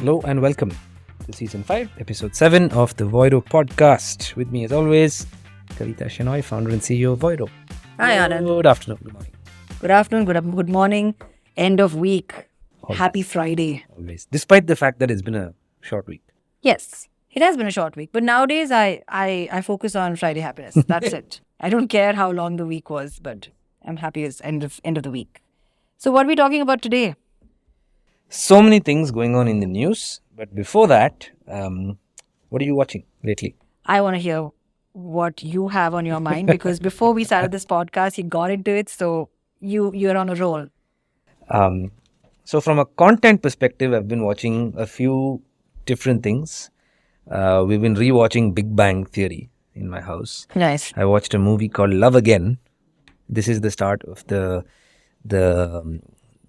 Hello and welcome to Season 5, Episode 7 of the Voiro Podcast. With me as always, Kavita, Shenoy, founder and CEO of Voiro. Hi, Anand. Good afternoon, good morning. Good afternoon, good morning. End of week. Always. Happy Friday. Always. Despite the fact that it's been a short week. Yes, it has been a short week. But nowadays, I focus on Friday happiness. That's it. I don't care how long the week was, but I'm happy it's end of the week. So what are we talking about today? So many things going on in the news. But before that, what are you watching lately? I want to hear what you have on your mind because before we started this podcast, you got into it. So you're on a roll. So from a content perspective, I've been watching a few different things. We've been rewatching Big Bang Theory in my house. Nice. I watched a movie called Love Again. This is the start of the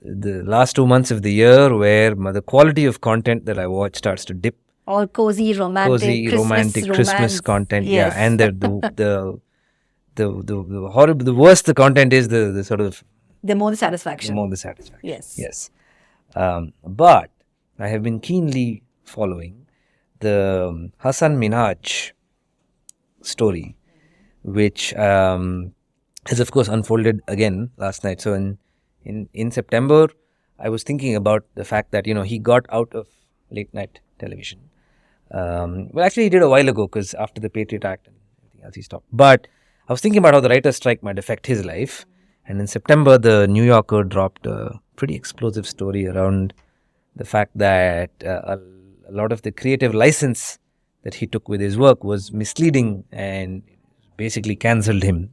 last 2 months of the year where the quality of content that I watch starts to dip. All cozy, romantic, Christmas content. Yes. Yeah, and the horrible, the worse the content is, the sort of The more the satisfaction. Yes. But I have been keenly following the Hasan Minhaj story, which has of course unfolded again last night. So in September, I was thinking about the fact that, he got out of late night television. Well, actually he did a while ago because after the Patriot Act and everything else he stopped. But I was thinking about how the writer's strike might affect his life. And in September, the New Yorker dropped a pretty explosive story around the fact that a lot of the creative license that he took with his work was misleading and basically cancelled him.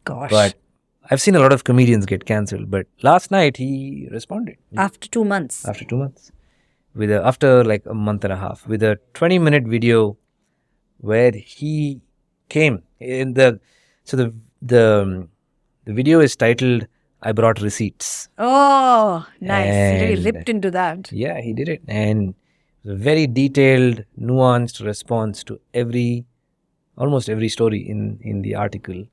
Gosh. But I've seen a lot of comedians get cancelled. But last night, he responded. After 2 months. After 2 months. After like a month and a half. With a 20-minute video where he came. The video is titled, I Brought Receipts. Oh, nice. And he really ripped into that. Yeah, he did it. And it was a very detailed, nuanced response to almost every story in the article.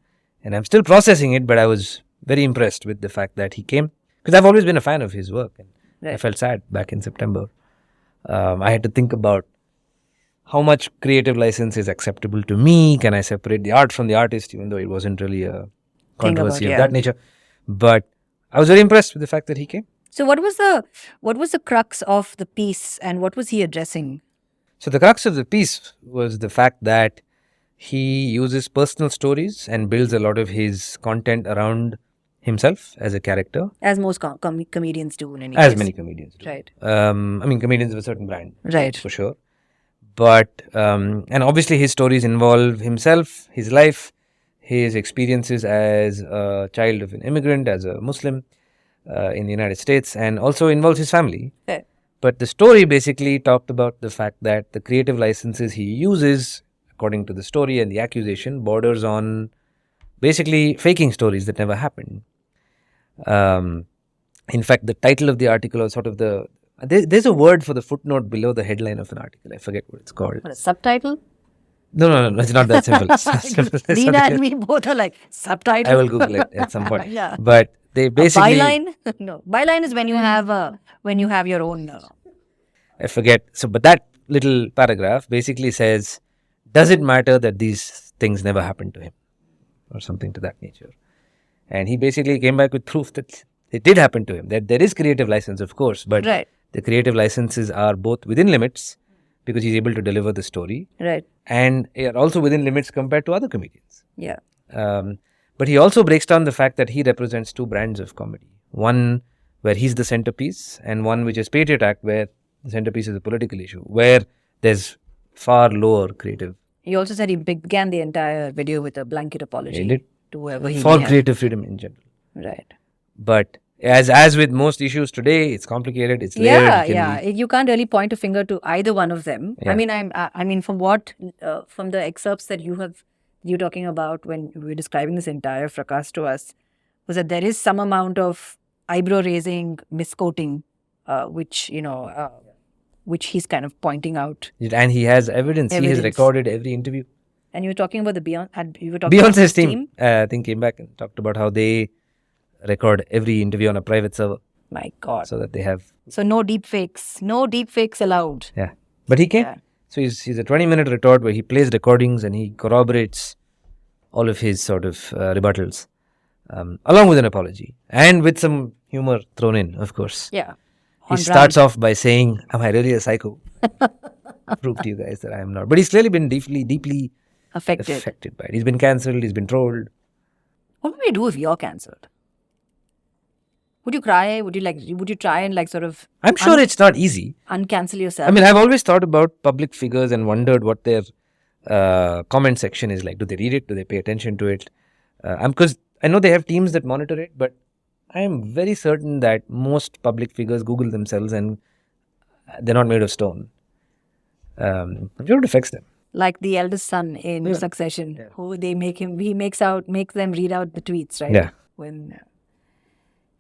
And I'm still processing it, but I was very impressed with the fact that he came. Because I've always been a fan of his work. And Right. I felt sad back in September. I had to think about how much creative license is acceptable to me. Can I separate the art from the artist, even though it wasn't really a controversy of that nature. But I was very impressed with the fact that he came. So what was the crux of the piece and what was he addressing? So the crux of the piece was the fact that he uses personal stories and builds a lot of his content around himself as a character. As most comedians do in any As case. many comedians do. Right. Comedians of a certain brand. Right. For sure. But, and obviously his stories involve himself, his life, his experiences as a child of an immigrant, as a Muslim in the United States, and also involves his family. Right. But the story basically talked about the fact that the creative licenses he uses, according to the story and the accusation, borders on basically faking stories that never happened. In fact, the title of the article was sort of there's a word for the footnote below the headline of an article. I forget what it's called. What, a subtitle? No, it's not that simple. Lena and me both are like, subtitle? I will Google it at some point. Yeah. But they basically... byline? No. Byline is when you have your own... I forget. But that little paragraph basically says, does it matter that these things never happened to him? Or something to that nature. And he basically came back with proof that it did happen to him. That there is creative license, of course. But Right. the creative licenses are both within limits because he's able to deliver the story. Right. And are also within limits compared to other comedians. Yeah. But he also breaks down the fact that he represents two brands of comedy. One where he's the centerpiece and one which is Patriot Act where the centerpiece is a political issue, where there's far lower creative. He also said he began the entire video with a blanket apology He did. to whoever he For may have. creative freedom in general. Right. But as with most issues today, it's complicated, it's layered. Yeah. You can't really point a finger to either one of them. Yeah. I mean, from the excerpts that you're talking about when we were describing this entire fracas to us, was that there is some amount of eyebrow raising, misquoting, which he's kind of pointing out. And he has evidence. He has recorded every interview. And you were talking about Beyonce's team, I think, came back and talked about how they record every interview on a private server. My God. so that they have. So no deep fakes. No deep fakes allowed. Yeah. But he can. Yeah. So he's a 20-minute retort where he plays recordings and he corroborates all of his sort of rebuttals, along with an apology and with some humor thrown in, of course. Yeah. He On starts off by saying, "Am I really a psycho?" Prove to you guys that I am not. But he's clearly been deeply affected by it. He's been cancelled. He's been trolled. What would you do if you're cancelled? Would you cry? Would you try and like sort of I'm sure it's not easy. uncancel yourself? I mean, I've always thought about public figures and wondered what their comment section is like. Do they read it? Do they pay attention to it? Because I know they have teams that monitor it, but I am very certain that most public figures Google themselves and they're not made of stone. I'm sure it affects them. Like the eldest son in Succession, who they make them read out the tweets, right? Yeah.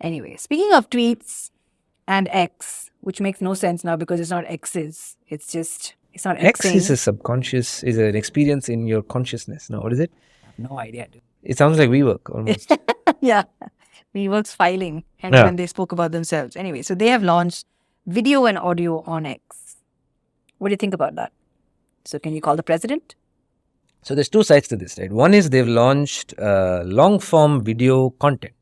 Anyway, speaking of tweets and X, which makes no sense now because it's not X's. It's not X Xing. is a subconscious, is an experience in your consciousness. No, what is it? I have no idea, dude. It sounds like WeWork almost. Yeah. WeWork's filing and Yeah. when they spoke about themselves. Anyway, so they have launched video and audio on X. What do you think about that? So can you call the president? So there's two sides to this, right? One is they've launched long form video content,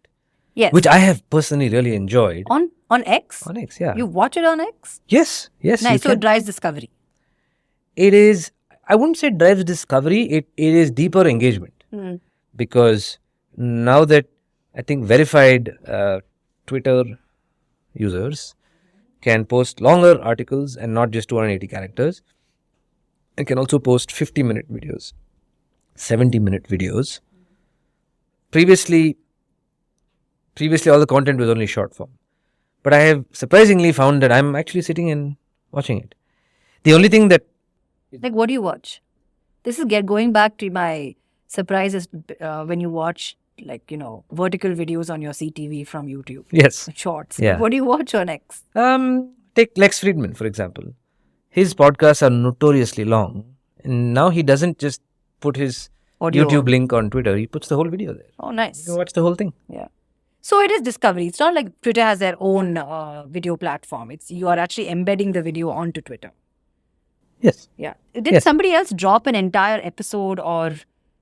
Yes. which I have personally really enjoyed. on X? On X, yeah. You watch it on X? Yes. Nice. you So it can. drives discovery. It is, I wouldn't say drives discovery, it is deeper engagement. Because now that I think verified Twitter users can post longer articles and not just 280 characters, and can also post 50-minute videos, 70-minute videos. Previously all the content was only short form. But I have surprisingly found that I'm actually sitting and watching it. The only thing that Like, what do you watch? This is going back to my surprises when you watch, like, vertical videos on your CTV from YouTube. yes. Shorts. Yeah. What do you watch on X? Take Lex Friedman, for example. His podcasts are notoriously long. And now he doesn't just put his Audio. YouTube link on Twitter. He puts the whole video there. Oh, You nice. can watch the whole thing. Yeah. So it is discovery. It's not like Twitter has their own video platform. You are actually embedding the video onto Twitter. Yes. Yeah. Did Yes. somebody else drop an entire episode or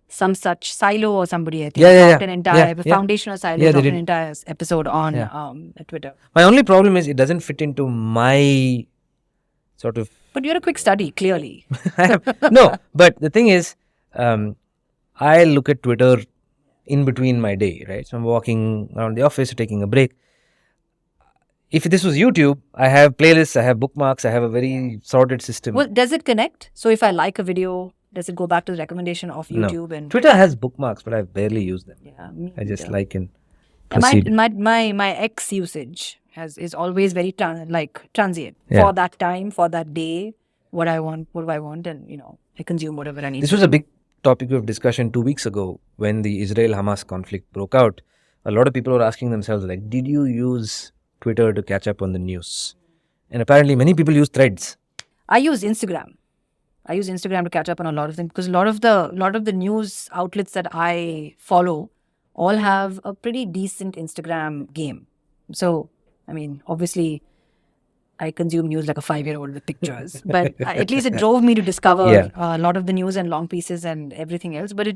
some such Silo or somebody, I think, Yeah. dropped an entire foundational Silo, Yeah, they dropped an did. entire episode on Twitter. My only problem is it doesn't fit into my sort of... But you're a quick study, clearly. No, but the thing is, I look at Twitter in between my day, right? So I'm walking around the office or taking a break. If this was YouTube, I have playlists, I have bookmarks, I have a very sorted system. Well, does it connect? So if I like a video, does it go back to the recommendation of YouTube? No. And Twitter has bookmarks, but I barely use them. yeah, me I just neither. like and And proceed. my X usage is always very transient Yeah. for that time, for that day. What I want, and I consume whatever I need. This was a big topic of discussion 2 weeks ago when the Israel-Hamas conflict broke out. A lot of people were asking themselves, like, did you use Twitter to catch up on the news? And apparently many people use Threads. I use Instagram. To catch up on a lot of things because a lot of the news outlets that I follow all have a pretty decent Instagram game. So, I mean, obviously, I consume news like a 5-year-old with pictures, but at least it drove me to discover Yeah. a lot of the news and long pieces and everything else. But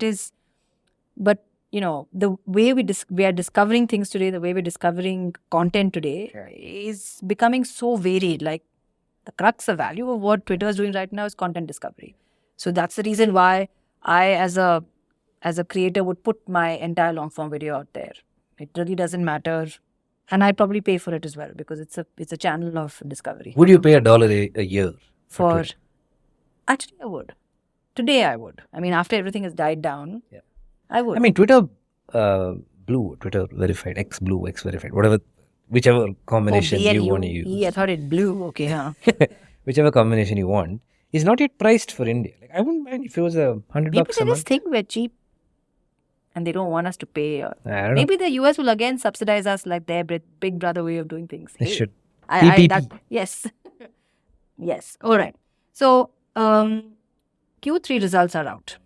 the way we are discovering things today, the way we're discovering content today is becoming so varied. Like, the crux, the value of what Twitter is doing right now is content discovery. So that's the reason why I, as a creator, would put my entire long form video out there. It really doesn't matter, and I'd probably pay for it as well because it's a channel of discovery. Would you pay $1 a year for Twitter? Actually, I would. Today, I would. I mean, after everything has died down, Yeah. I would. I mean, Twitter Blue, Twitter verified, X Blue, X verified, whichever combination you want to use. I thought it blew. Okay, huh? Whichever combination you want is not yet priced for India. Like, I wouldn't mind if it was $100 Maybe a they just month. think we're cheap, and they don't want us to pay. I don't know. Maybe the US will again subsidize us like their big brother way of doing things. They Hey, should. that, yes. Yes. All right. So Q3 results are out,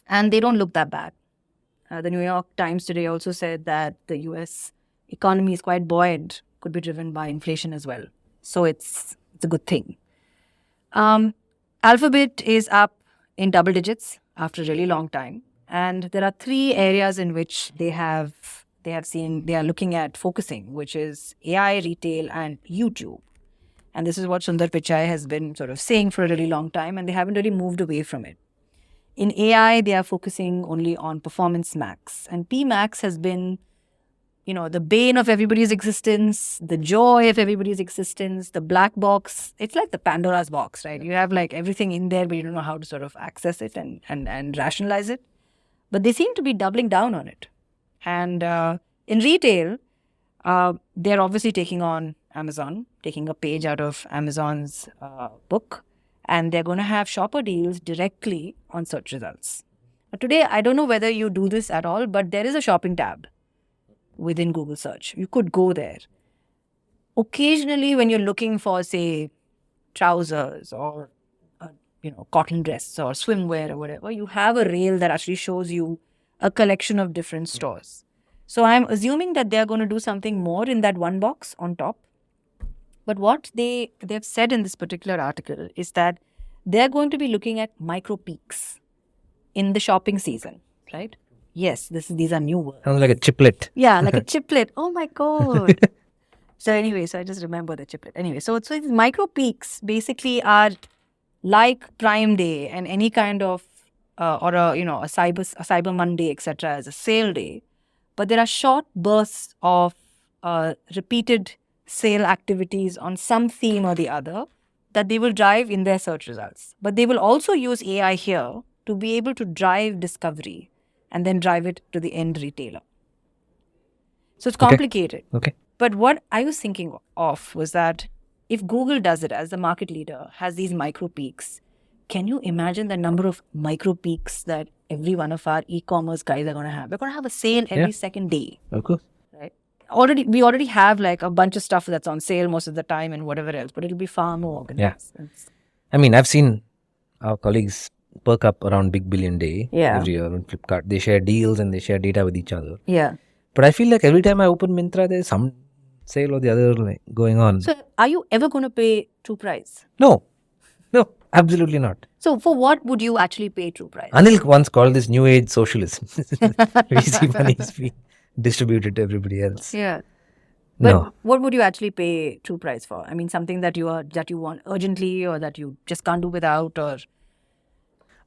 and they don't look that bad. The New York Times today also said that the US economy is quite buoyant could be driven by inflation as well. So it's a good thing. Alphabet is up in double digits after a really long time. And there are three areas in which they are looking at focusing, which is AI, retail, and YouTube. And this is what Sundar Pichai has been sort of saying for a really long time, and they haven't really moved away from it. In AI, they are focusing only on Performance Max. And PMax has been, the bane of everybody's existence, the joy of everybody's existence, the black box. It's like the Pandora's box, right? You have like everything in there, but you don't know how to sort of access it and rationalize it. But they seem to be doubling down on it. And in retail, they're obviously taking on Amazon, taking a page out of Amazon's book. And they're going to have shopper deals directly on search results. Today, I don't know whether you do this at all, but there is a shopping tab within Google search. You could go there. Occasionally, when you're looking for, say, trousers or cotton dress or swimwear or whatever, you have a rail that actually shows you a collection of different stores. So I'm assuming that they're going to do something more in that one box on top. But what they've said in this particular article is that they're going to be looking at micro peaks in the shopping season, right? Yes, these are new words. Sounds like a chiplet. Yeah, like a chiplet. Oh my God. So anyway, I just remember the chiplet. Anyway, so these micro peaks basically are like Prime Day and any kind of or a Cyber Monday, etc. as a sale day. But there are short bursts of repeated sale activities on some theme or the other that they will drive in their search results. But they will also use AI here to be able to drive discovery and then drive it to the end retailer. So it's complicated. Okay. But what I was thinking of was that if Google does it as the market leader, has these micro peaks, can you imagine the number of micro peaks that every one of our e-commerce guys are going to have? We're going to have a sale every second day. Of course. Right? We already have like a bunch of stuff that's on sale most of the time and whatever else, but it'll be far more organized. Yeah. I mean, I've seen our colleagues perk up around Big Billion Day every year on Flipkart. They share deals and they share data with each other. Yeah. But I feel like every time I open Myntra, there's some sale or the other going on. So are you ever going to pay true price? No, absolutely not. So for what would you actually pay true price? Anil once called this new age socialism. We see money is being distributed to everybody else. Yeah. But No. what would you actually pay true price for? I mean, something that you want urgently or that you just can't do without, or...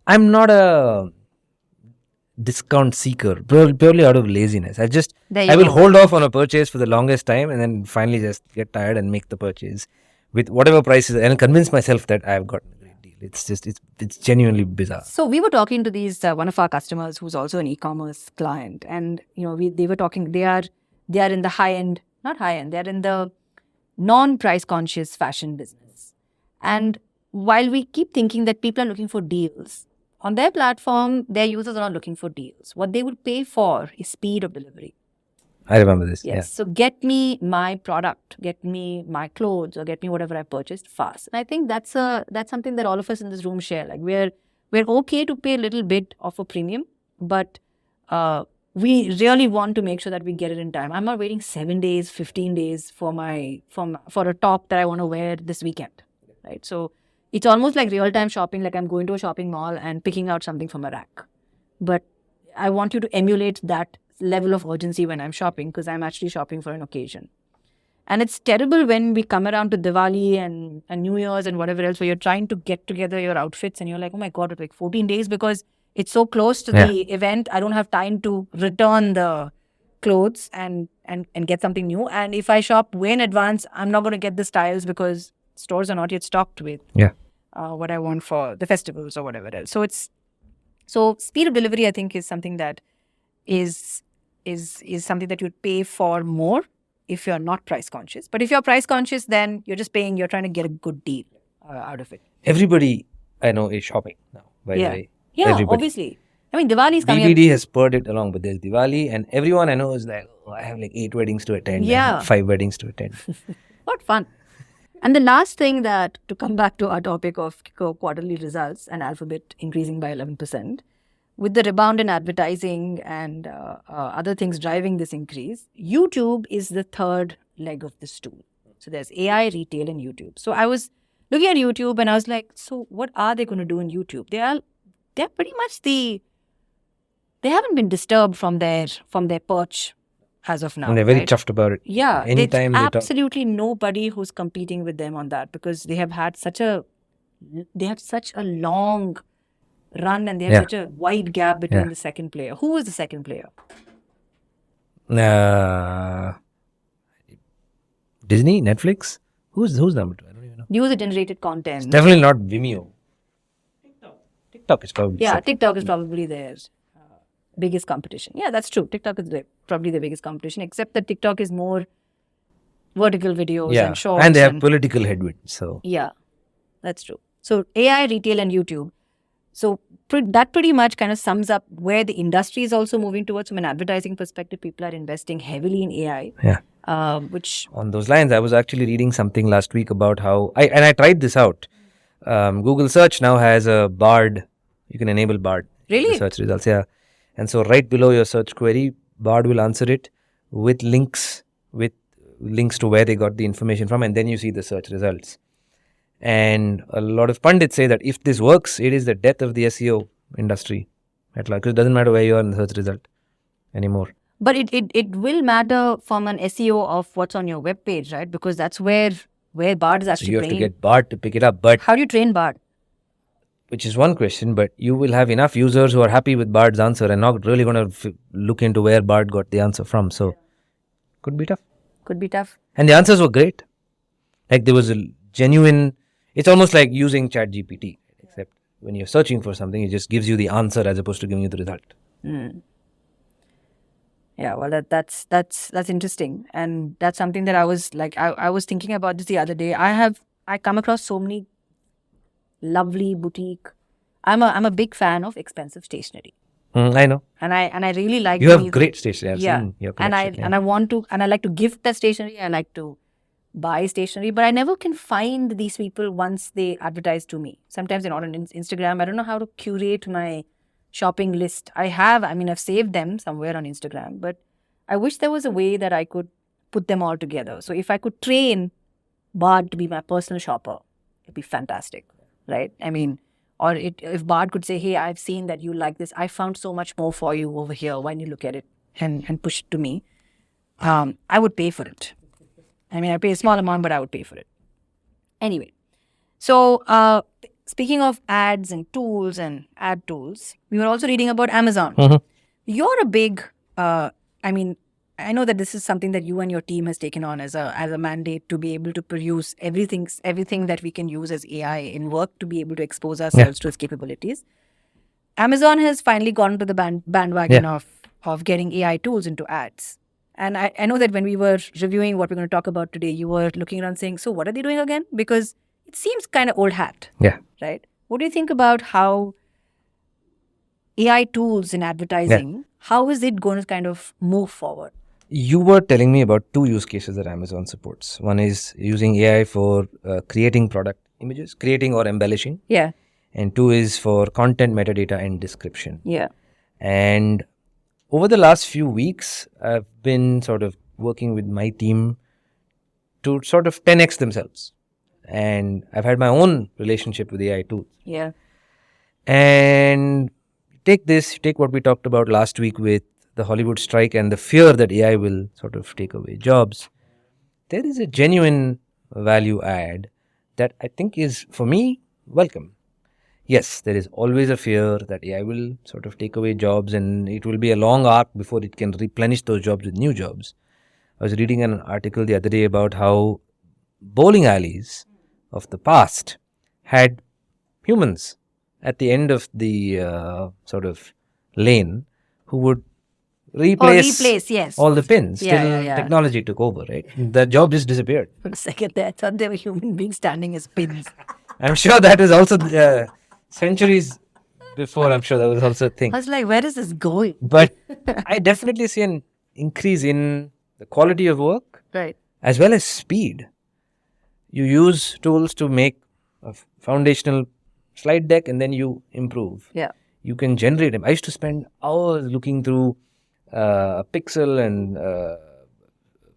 I'm not a discount seeker, purely out of laziness. I will hold off on a purchase for the longest time and then finally just get tired and make the purchase with whatever prices and convince myself that I've gotten a great deal. It's genuinely bizarre. So we were talking to these one of our customers who's also an e-commerce client, and they were talking. They are in the high end, not high end. They are in the non-price conscious fashion business, and while we keep thinking that people are looking for deals on their platform, their users are not looking for deals. What they would pay for is speed of delivery. I remember this. Yes. Yeah. So get me my product, get me my clothes, or get me whatever I purchased fast. And I think that's something that all of us in this room share. Like we're okay to pay a little bit of a premium, but we really want to make sure that we get it in time. I'm not waiting 7 days, 15 days for a top that I want to wear this weekend, right? So it's almost like real-time shopping, like I'm going to a shopping mall and picking out something from a rack. But I want you to emulate that level of urgency when I'm shopping, because I'm actually shopping for an occasion. And it's terrible when we come around to Diwali and New Year's and whatever else, where you're trying to get together your outfits and you're like, oh my God, it's like 14 days because it's so close to the event. I don't have time to return the clothes and get something new. And if I shop way in advance, I'm not going to get the styles because stores are not yet stocked with what I want for the festivals or whatever else. So speed of delivery, I think, is something that is something that you'd pay for more if you're not price conscious. But if you're price conscious, then you're just paying. You're trying to get a good deal out of it. Everybody I know is shopping now. By the way, everybody. Obviously. I mean, Diwali is coming BBD has spurred it along, but there's Diwali, and everyone I know is like, oh, I have like 8 weddings to attend, and 5 weddings to attend. What fun. And the last thing, that to come back to our topic of quarterly results and Alphabet increasing by 11%, with the rebound in advertising and other things driving this increase, YouTube is the third leg of the stool. So there's AI, retail, and YouTube. So I was looking at YouTube and I was like, so what are they going to do in YouTube? They're pretty much they haven't been disturbed from their perch as of now. And they're very right? chuffed about it. Yeah, Anytime there's they talk. absolutely nobody who's competing with them on that because they have such a long run and they have such a wide gap between the second player. Who is the second player? Disney, Netflix. Who's number 2? I don't even know. User generated content. It's definitely not Vimeo. TikTok is probably second. TikTok is probably their biggest competition. Yeah, that's true. TikTok is probably the biggest competition, except that TikTok is more vertical videos and shorts. And they have political headwinds. So yeah, that's true. So AI, retail, and YouTube. So that pretty much kind of sums up where the industry is also moving towards. From an advertising perspective, people are investing heavily in AI. Yeah. Which on those lines, I was actually reading something last week about how I tried this out. Google search now has a Bard. You can enable Bard. Really? The search results, yeah. And so right below your search query, Bard will answer it with links to where they got the information from, and then you see the search results. And a lot of pundits say that if this works, it is the death of the SEO industry at large. Because it doesn't matter where you are in the search result anymore. But it will matter from an SEO of what's on your web page, right? Because that's where Bard is actually So you have trained. to get Bard to pick it up. But how do you train Bard? Which is one question, but you will have enough users who are happy with Bard's answer and not really going to look into where Bard got the answer from. So, could be tough. Could be tough. And the answers were great. Like there was a genuine, it's almost like using ChatGPT, except when you're searching for something, it just gives you the answer as opposed to giving you the result. Yeah, well, that's interesting. And that's something that I was like, I was thinking about this the other day. I come across so many lovely boutique. I'm a big fan of expensive stationery. I know. And I really like. You have great stationery. I've yeah. seen your And collection. I like to gift that stationery. I like to buy stationery, but I never can find these people once they advertise to me. Sometimes they're not on Instagram. I don't know how to curate my shopping list. I've saved them somewhere on Instagram, but I wish there was a way that I could put them all together. So if I could train Bard to be my personal shopper, it'd be fantastic. Right? I mean, or if Bard could say, hey, I've seen that you like this. I found so much more for you over here. Why don't you look at it and push it to me? I would pay for it. I mean, I pay a small amount, but I would pay for it. Anyway, so speaking of ads and tools and ad tools, we were also reading about Amazon. You're a big, I know that this is something that you and your team has taken on as a mandate to be able to produce everything that we can use as AI in work to be able to expose ourselves to its capabilities. Amazon has finally gone to the bandwagon of getting AI tools into ads. And I know that when we were reviewing what we're going to talk about today, you were looking around saying, so what are they doing again? Because it seems kind of old hat. Yeah. Right? What do you think about how AI tools in advertising, how is it going to kind of move forward? You were telling me about 2 use cases that Amazon supports. One is using AI for creating product images, creating or embellishing. Yeah. And 2 is for content metadata and description. Yeah. And over the last few weeks, I've been sort of working with my team to sort of 10x themselves. And I've had my own relationship with AI tools. Yeah. And take what we talked about last week with the Hollywood strike and the fear that AI will sort of take away jobs. There is a genuine value add that I think is, for me, welcome. Yes, there is always a fear that AI will sort of take away jobs and it will be a long arc before it can replenish those jobs with new jobs. I was reading an article the other day about how bowling alleys of the past had humans at the end of the sort of lane who would replace yes. all the pins till Yeah. technology took over, right? The job just disappeared. For a second there, I thought they were human beings standing as pins. I'm sure that is also centuries before. I'm sure that was also a thing. I was like, where is this going? But I definitely see an increase in the quality of work, Right. as well as speed. You use tools to make a foundational slide deck and then you improve. Yeah. You can generate them. I used to spend hours looking through Pixel and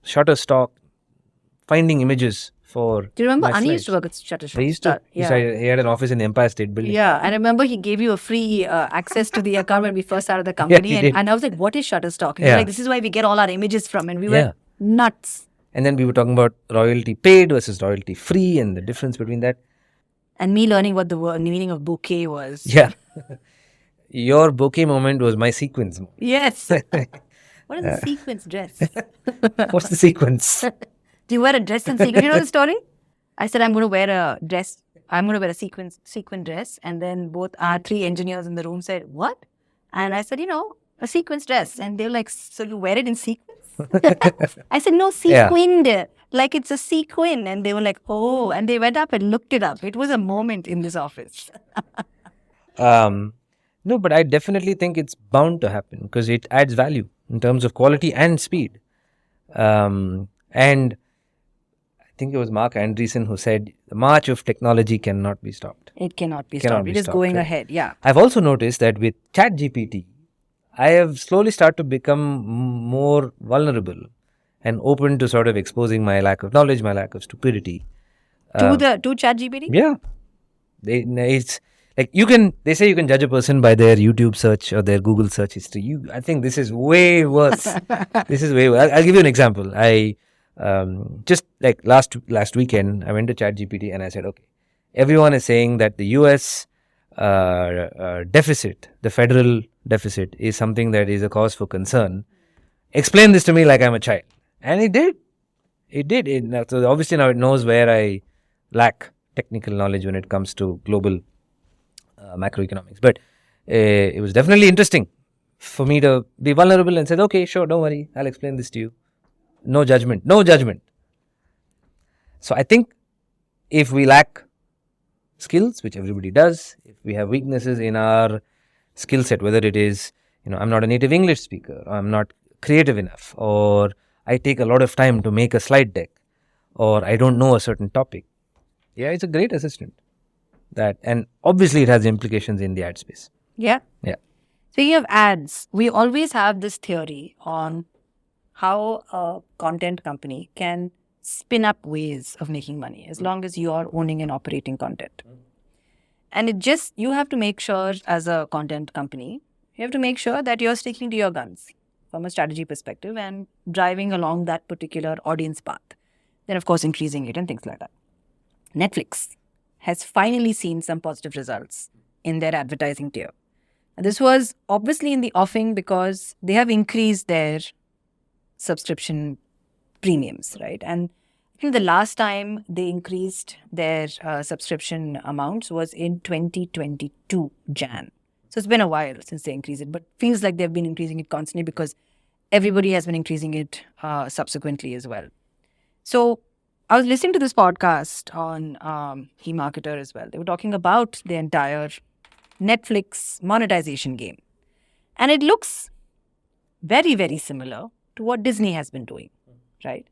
Shutterstock, finding images for. Do you remember my Ani used to slides. work at Shutterstock? He used to. He had an office in the Empire State Building. Yeah, I remember he gave you a free access to the account when we first started the Yeah, company. he did. And I was like, what is Shutterstock? And he was Yeah. like, this is why we get all our images from. And we Yeah. were nuts. And then we were talking about royalty paid versus royalty free and the difference between that. And me learning what the meaning of bouquet was. Yeah. Your bouquet moment was my sequence moment. Yes. What is a sequence dress? What's the sequence? Do you wear a dress and sequin? You know the story? I said, I'm going to wear a dress. I'm going to wear a sequin dress. And then both our 3 engineers in the room said, what? And I said, a sequence dress. And they were like, so you wear it in sequins? I said, no, sequined. Like it's a sequin. And they were like, oh. And they went up and looked it up. It was a moment in this office. No, but I definitely think it's bound to happen because it adds value in terms of quality and speed. And I think it was Mark Andreessen who said the march of technology cannot be stopped. It cannot be Cannot stopped. be It is stopped, going right? ahead. Yeah. I've also noticed that with ChatGPT, I have slowly started to become more vulnerable and open to sort of exposing my lack of knowledge, my lack of stupidity. To ChatGPT? Yeah. It's like they say you can judge a person by their YouTube search or their Google search history. I think this is way worse. This is way worse. I'll give you an example. I just like last weekend, I went to ChatGPT and I said, okay, everyone is saying that the US deficit, the federal deficit, is something that is a cause for concern. Explain this to me like I'm a child. And it did. So obviously now it knows where I lack technical knowledge when it comes to global macroeconomics. But it was definitely interesting for me to be vulnerable and said, okay, sure, don't worry. I'll explain this to you. No judgment. So I think if we lack skills, which everybody does, if we have weaknesses in our skill set, whether it is, I'm not a native English speaker, or I'm not creative enough, or I take a lot of time to make a slide deck, or I don't know a certain topic. Yeah, it's a great assistant. And obviously it has implications in the ad space. Yeah. Yeah. Speaking of ads, we always have this theory on how a content company can spin up ways of making money as long as you are owning and operating content. And you have to make sure as a content company, you have to make sure that you're sticking to your guns from a strategy perspective and driving along that particular audience path. Then, of course, increasing it and things like that. Netflix has finally seen some positive results in their advertising tier. And this was obviously in the offing because they have increased their subscription premiums, right? And I think the last time they increased their subscription amounts was in 2022 Jan. So it's been a while since they increased it, but feels like they've been increasing it constantly because everybody has been increasing it subsequently as well. So I was listening to this podcast on eMarketer as well. They were talking about the entire Netflix monetization game. And it looks very, very similar to what Disney has been doing, right?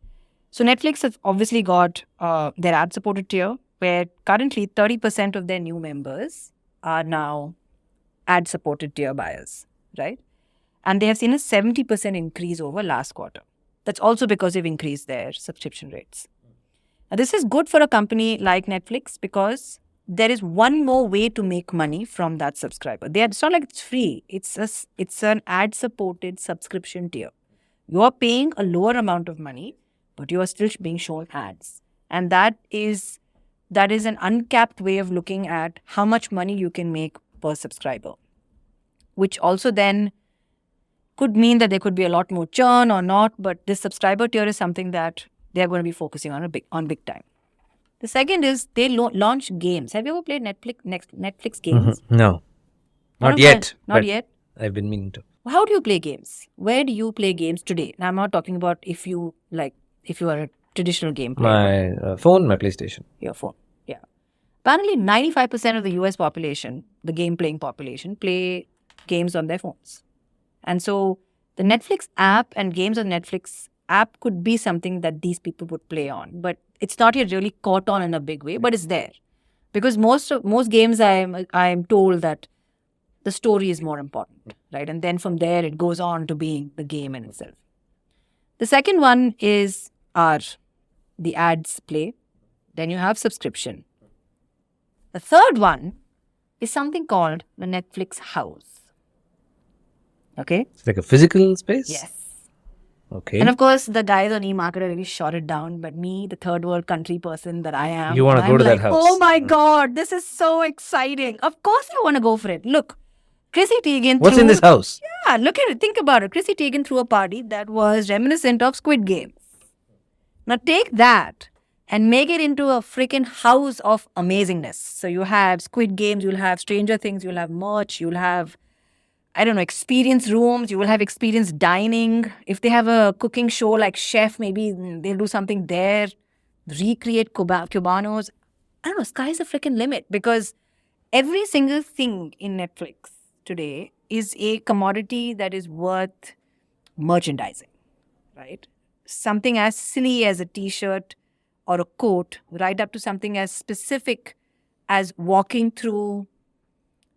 So Netflix has obviously got their ad-supported tier, where currently 30% of their new members are now ad-supported tier buyers, right? And they have seen a 70% increase over last quarter. That's also because they've increased their subscription rates. Now, this is good for a company like Netflix because there is one more way to make money from that subscriber. It's not like it's free. It's an ad-supported subscription tier. You are paying a lower amount of money, but you are still being shown ads. And that is an uncapped way of looking at how much money you can make per subscriber, which also then could mean that there could be a lot more churn or not, but this subscriber tier is something that they're going to be focusing on big time. The second is they launch games. Have you ever played Netflix games? No. Not yet. Not yet? I've been meaning to. How do you play games? Where do you play games today? Now, I'm not talking about if you are a traditional game player. My phone, my PlayStation. Your phone, yeah. Apparently, 95% of the US population, the game-playing population, play games on their phones. And so the Netflix app and games on Netflix app could be something that these people would play on. But it's not yet really caught on in a big way, but it's there. Because most games, I'm told that the story is more important, right? And then from there, it goes on to being the game in itself. The second one is our the ads play. Then you have subscription. The third one is something called the Netflix house. Okay? It's like a physical space? Yes. Okay. And of course, the guys on eMarketer really shot it down. But me, the third world country person that I am, You wanna I'm go to that like, house. oh my God, this is so exciting. Of course I want to go for it. Look, Chrissy Teigen What's in this house? Yeah, look at it. Think about it. Chrissy Teigen threw a party that was reminiscent of Squid Game. Now take that and make it into a freaking house of amazingness. So you have Squid Games, you'll have Stranger Things, you'll have merch, you'll have, I don't know, experience rooms, you will have experience dining. If they have a cooking show like Chef, maybe they'll do something there, recreate Cubanos. I don't know, sky's the freaking limit because every single thing in Netflix today is a commodity that is worth merchandising, right? Something as silly as a t-shirt or a coat, right up to something as specific as walking through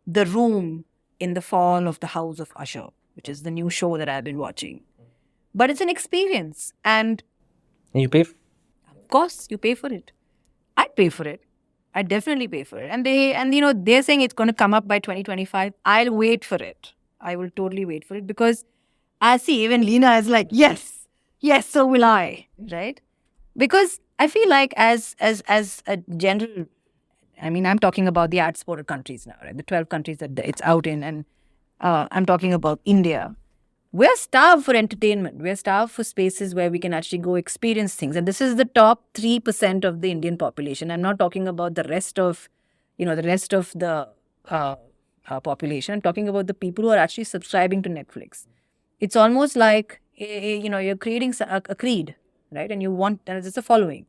the room in the fall of the House of Usher, which is the new show that I've been watching. But it's an experience. And And you pay? of course, you pay for it. I'd pay for it. I'd definitely pay for it. And they're saying it's going to come up by 2025. I'll wait for it. I will totally wait for it because I see even Lena is like, yes, so will I, right? Because I feel like as a general, I mean, I'm talking about the ad-supported countries now, right? The 12 countries that it's out in, and I'm talking about India. We're starved for entertainment. We're starved for spaces where we can actually go experience things. And this is the top 3% of the Indian population. I'm not talking about the rest of, the population. I'm talking about the people who are actually subscribing to Netflix. It's almost like, you're creating a creed, right? And it's a following.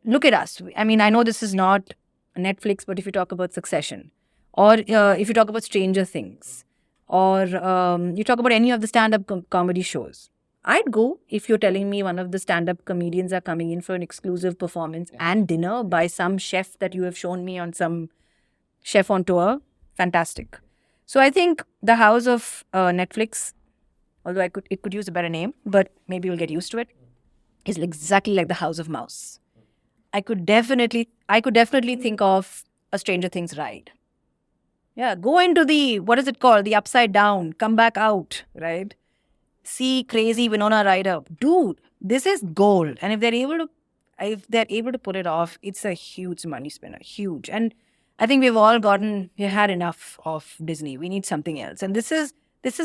Look at us. I mean, I know this is not Netflix, but if you talk about Succession, or if you talk about Stranger Things, or you talk about any of the stand-up comedy shows, I'd go if you're telling me one of the stand-up comedians are coming in for an exclusive performance and dinner by some chef that you have shown me on some chef on tour. Fantastic. So I think the house of Netflix, although it could use a better name, but maybe you'll get used to it, is exactly like the House of Mouse. I could definitely think of a Stranger Things ride. Yeah, go into the, what is it called? The upside down, come back out, right? See crazy Winona Ryder. Dude, this is gold. And if they're able to pull it off, it's a huge money spinner, huge. And I think we've had enough of Disney. We need something else. And this is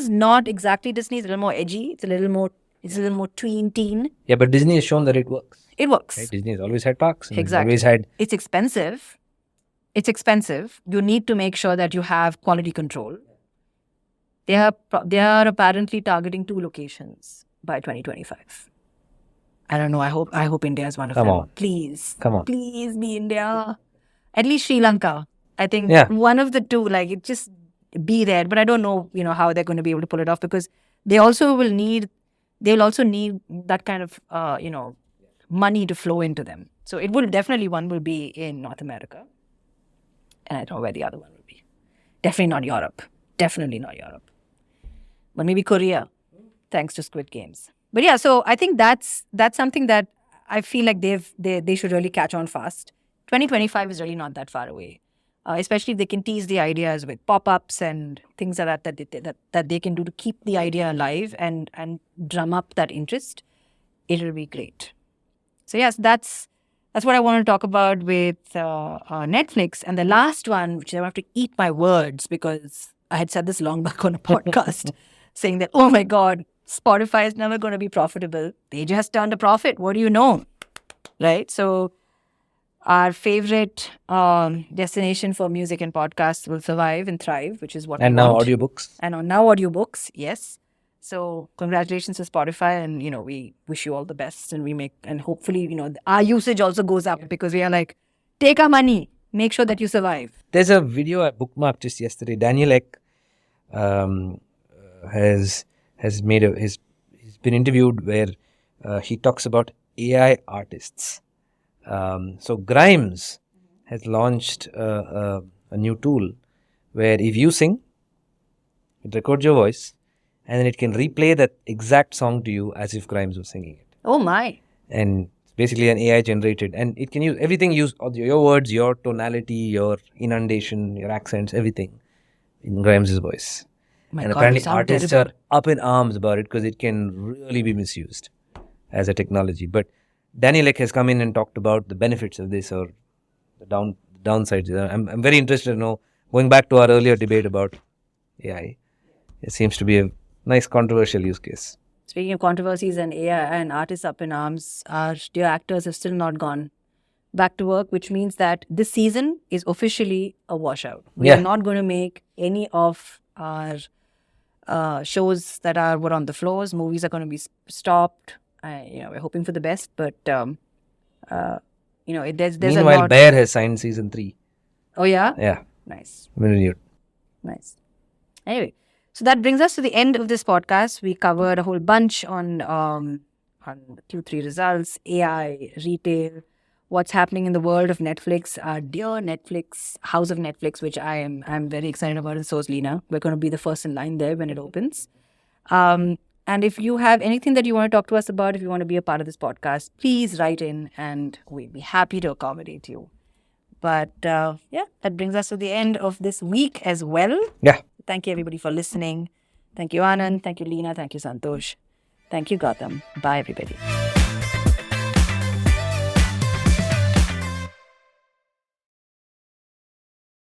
not exactly Disney. It's a little more edgy. It's a little more teen. Yeah, but Disney has shown that it works. It works. Right? Disney has always had parks. Exactly. It's expensive. You need to make sure that you have quality control. They are apparently targeting 2 locations by 2025. I don't know. I hope India is one of them. Come on. Please. Come on. Please be India. At least Sri Lanka. I think one of the two, like, it just be there. But I don't know, how they're going to be able to pull it off because they'll also need that kind of, money to flow into them. So one will be in North America. And I don't know where the other one will be. Definitely not Europe. But maybe Korea, thanks to Squid Games. But yeah, so I think that's something that I feel like they should really catch on fast. 2025 is really not that far away. Especially if they can tease the ideas with pop-ups and things like that they can do to keep the idea alive and drum up that interest. It'll be great. So yes, that's what I want to talk about with Netflix. And the last one, which I have to eat my words because I had said this long back on a podcast, saying that, oh my God, Spotify is never going to be profitable. They just turned a profit. What do you know? Right? So our favorite destination for music and podcasts will survive and thrive, which is what and we now want. audiobooks. And now audiobooks, yes. So congratulations to Spotify, and we wish you all the best, and hopefully our usage also goes up because we are like, take our money, make sure that you survive. There's a video I bookmarked just yesterday. Daniel Ek has he's been interviewed where he talks about AI artists. So Grimes has launched a new tool where if you sing, it records your voice, and then it can replay that exact song to you as if Grimes was singing it. Oh my. And basically an AI generated, and it can use everything, use all your words, your tonality, your inundation, your accents, everything in Grimes' voice. My And God, apparently it sounds artists terrible. are up in arms about it because it can really be misused as a technology. But Daniel Ek has come in and talked about the benefits of this, or the downsides. I'm very interested to know, going back to our earlier debate about AI, it seems to be a nice controversial use case. Speaking of controversies and AI and artists up in arms, our dear actors have still not gone back to work, which means that this season is officially a washout. We are Yeah. not going to make any of our shows that were on the floors. Movies are going to be stopped. We're hoping for the best, but there's a Meanwhile, lot. Bear has signed season 3. Oh yeah, Yeah, nice, renewed. nice. Anyway, so that brings us to the end of this podcast. We covered a whole bunch on Q3 results, AI, retail, what's happening in the world of Netflix, our dear Netflix, House of Netflix, which I'm very excited about, and so is Lena. We're going to be the first in line there when it opens. And if you have anything that you want to talk to us about, if you want to be a part of this podcast, please write in and we'd be happy to accommodate you. But that brings us to the end of this week as well. Yeah. Thank you, everybody, for listening. Thank you, Anand. Thank you, Lena. Thank you, Santosh. Thank you, Gautam. Bye, everybody.